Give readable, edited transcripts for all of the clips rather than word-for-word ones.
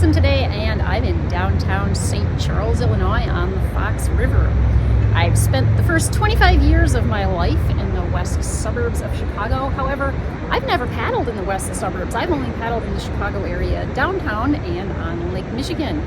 Allison today, and I'm in downtown St. Charles, Illinois on the Fox River. I've spent the first 25 years of my life in the west suburbs of Chicago. However, I've never paddled in the west suburbs. I've only paddled in the Chicago area, downtown and on Lake Michigan.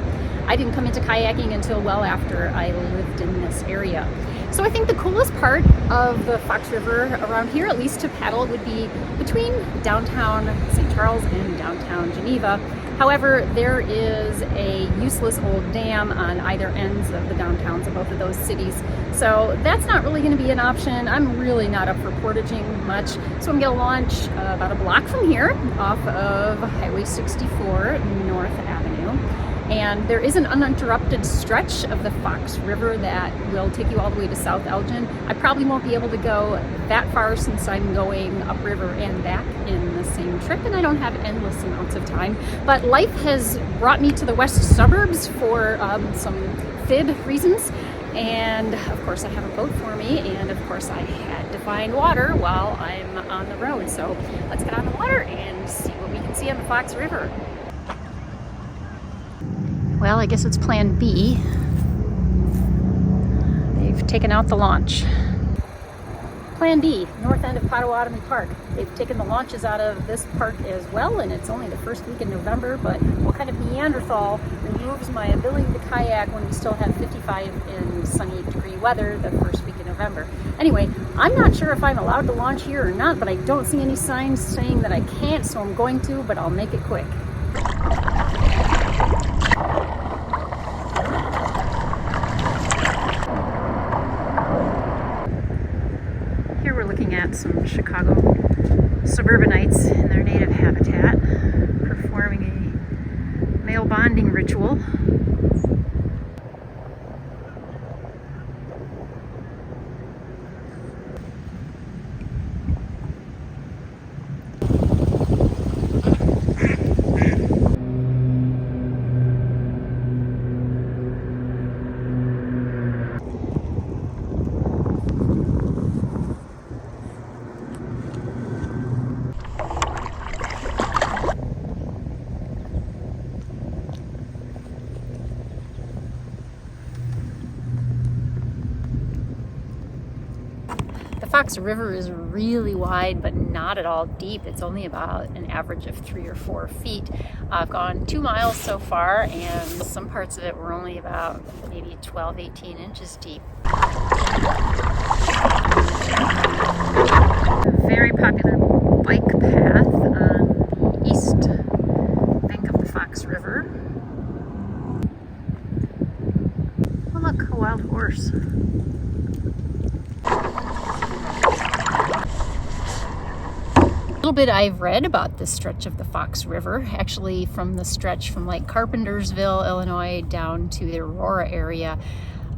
I didn't come into kayaking until well after I lived in this area. So I think the coolest part of the Fox River around here, at least to paddle, would be between downtown St. Charles and downtown Geneva. However, there is a useless old dam on either ends of the downtowns of both of those cities. So that's not really going to be an option. I'm really not up for portaging much. So I'm going to launch about a block from here off of Highway 64 North Avenue. And there is an uninterrupted stretch of the Fox River that will take you all the way to South Elgin. I probably won't be able to go that far since I'm going upriver and back in the same trip, and I don't have endless amounts of time. But life has brought me to the west suburbs for some fib reasons. And of course I have a boat for me, and of course I had to find water while I'm on the road. So let's get on the water and see what we can see on the Fox River. Well, I guess it's plan B. They've taken out the launch. Plan D, north end of Potawatomi Park. They've taken the launches out of this park as well, and it's only the first week in November, but what kind of Neanderthal removes my ability to kayak when we still have 55 in sunny degree weather the first week in November? Anyway, I'm not sure if I'm allowed to launch here or not, but I don't see any signs saying that I can't, so I'm going to, but I'll make it quick. Here we're looking at some Chicago suburbanites in their native habitat, performing a male bonding ritual. Fox River is really wide, but not at all deep. It's only about an average of 3 or 4 feet. I've gone 2 miles so far, and some parts of it were only about maybe 12, 18 inches deep. A very popular bike path on the east bank of the Fox River. Oh look, a wild horse. A little bit I've read about this stretch of the Fox River, actually from the stretch from like Carpentersville, Illinois, down to the Aurora area.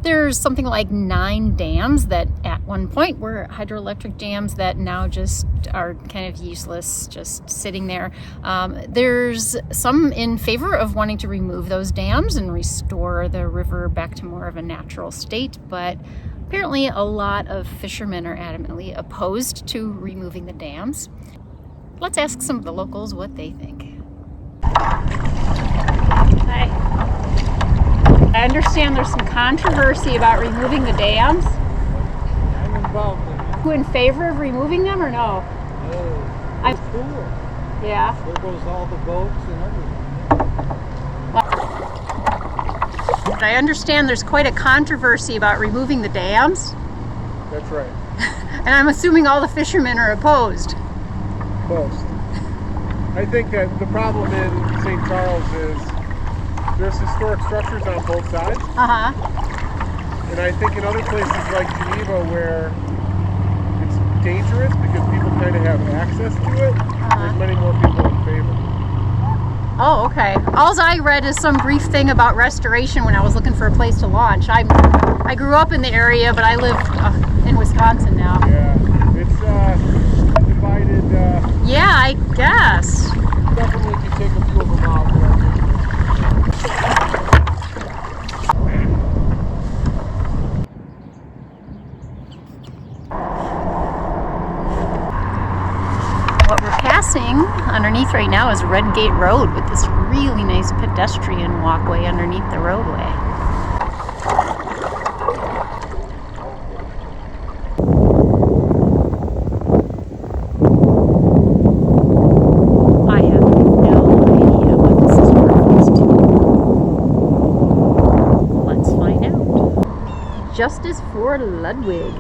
There's something like 9 dams that at one point were hydroelectric dams that now just are kind of useless, just sitting there. There's some in favor of wanting to remove those dams and restore the river back to more of a natural state, but apparently a lot of fishermen are adamantly opposed to removing the dams. Let's ask some of the locals what they think. Hi. I understand there's some controversy about removing the dams. I'm involved in it. Are you in favor of removing them or no? Oh, it's cool. Yeah. There goes all the boats and everything. But I understand there's quite a controversy about removing the dams. That's right. And I'm assuming all the fishermen are opposed. Most. I think that the problem in St. Charles is there's historic structures on both sides. Uh-huh. And I think in other places like Geneva where it's dangerous because people kind of have access to it, there's many more people in favor. Oh, okay. All I read is some brief thing about restoration when I was looking for a place to launch. I grew up in the area, but I live in Wisconsin now. Yeah, it's divided. Yeah, I guess. Definitely can take a few of them out there. What we're passing underneath right now is Red Gate Road with this really nice picture pedestrian walkway underneath the roadway. I have no idea what this is referenced to. Let's find out. Justice for Ludwig.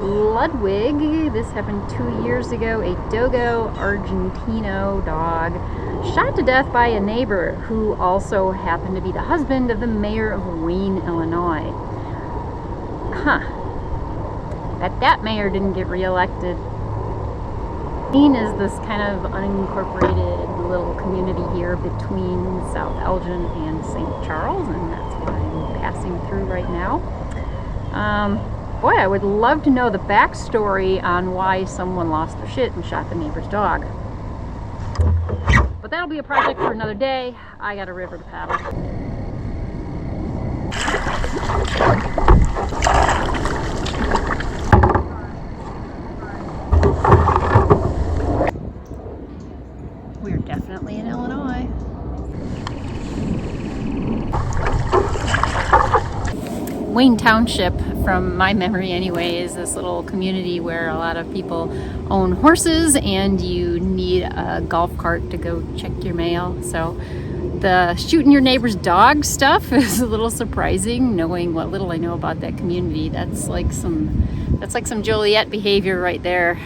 Ludwig, this happened 2 years ago. A Dogo Argentino dog shot to death by a neighbor who also happened to be the husband of the mayor of Wayne, Illinois. Bet that mayor didn't get reelected. Wayne is this kind of unincorporated little community here between South Elgin and St. Charles, and that's what I'm passing through right now. Boy, I would love to know the backstory on why someone lost their shit and shot the neighbor's dog. But that'll be a project for another day. I got a river to paddle. We're definitely in Illinois. Wayne Township, from my memory anyway, is this little community where a lot of people own horses and you need a golf cart to go check your mail. So the shooting your neighbor's dog stuff is a little surprising, knowing what little I know about that community. That's like some Joliet behavior right there.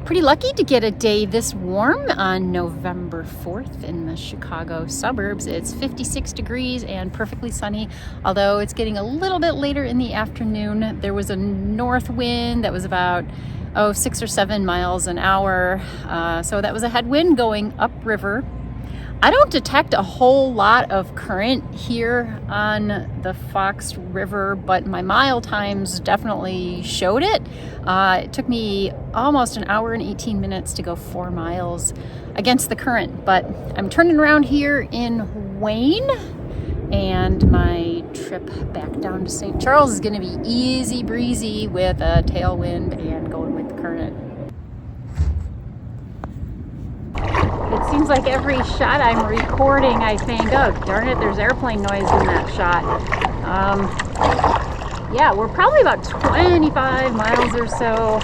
Pretty lucky to get a day this warm on November 4th in the Chicago suburbs. It's 56 degrees and perfectly sunny, although it's getting a little bit later in the afternoon. There was a north wind that was about 6 or 7 miles an hour, so that was a headwind going upriver. I don't detect a whole lot of current here on the Fox River, but my mile times definitely showed it. It took me almost an hour and 18 minutes to go 4 miles against the current, but I'm turning around here in Wayne, and my trip back down to St. Charles is going to be easy breezy with a tailwind and going with the current. It seems like every shot I'm recording, I think, oh, darn it, there's airplane noise in that shot. Yeah, we're probably about 25 miles or so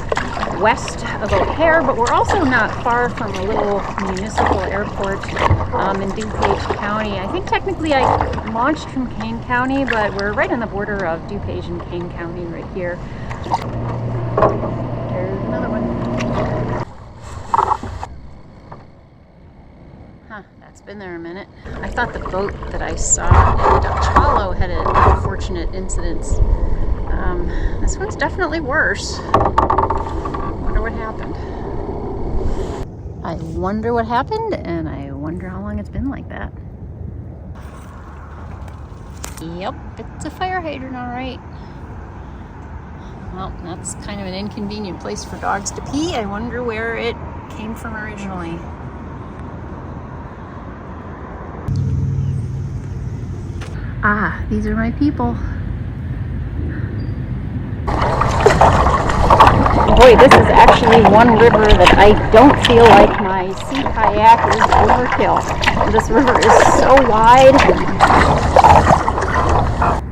west of O'Hare, but we're also not far from a little municipal airport in DuPage County. I think technically I launched from Kane County, but we're right on the border of DuPage and Kane County right here. There's another one. That's been there a minute. I thought the boat that I saw in Dutch Hollow had an unfortunate incident. This one's definitely worse. Wonder what happened. I wonder what happened, and I wonder how long it's been like that. Yep, it's a fire hydrant, all right. Well, that's kind of an inconvenient place for dogs to pee. I wonder where it came from originally. Ah, these are my people. Boy, this is actually one river that I don't feel like my sea kayak is overkill. This river is so wide.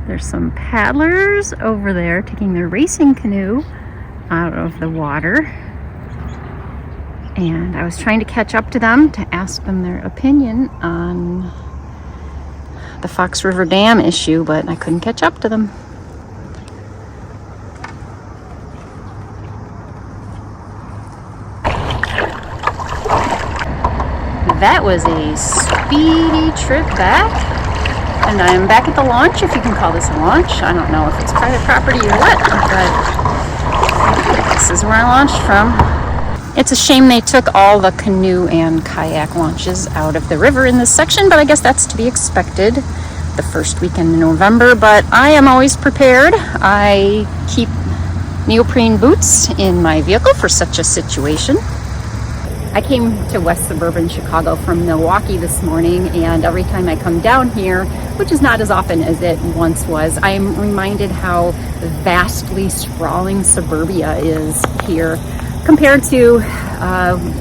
There's some paddlers over there taking their racing canoe out of the water. And I was trying to catch up to them to ask them their opinion on the Fox River Dam issue, but I couldn't catch up to them. That was a speedy trip back, and I'm back at the launch, if you can call this a launch. I don't know if it's private property or what, but this is where I launched from. It's a shame they took all the canoe and kayak launches out of the river in this section, but I guess that's to be expected the first weekend in November. But I am always prepared. I keep neoprene boots in my vehicle for such a situation. I I came to West Suburban Chicago from Milwaukee this morning, and every time I come down here, which is not as often as it once was, I'm reminded how vastly sprawling suburbia is here compared to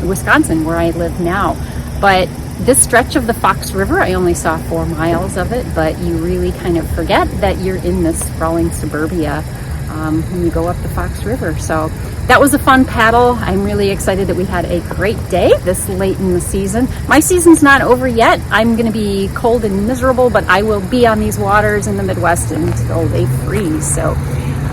Wisconsin, where I live now. But this stretch of the Fox River, I only saw 4 miles of it, but you really kind of forget that you're in this sprawling suburbia when you go up the Fox River. So that was a fun paddle. I'm really excited that we had a great day this late in the season. My season's not over yet. I'm going to be cold and miserable, but I will be on these waters in the Midwest until they freeze. So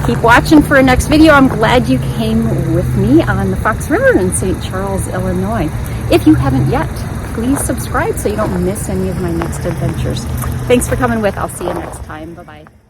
keep watching for a next video. I'm glad you came with me on the Fox River in St. Charles, Illinois. If you haven't yet, please subscribe so you don't miss any of my next adventures. Thanks for coming with. I'll see you next time. Bye-bye.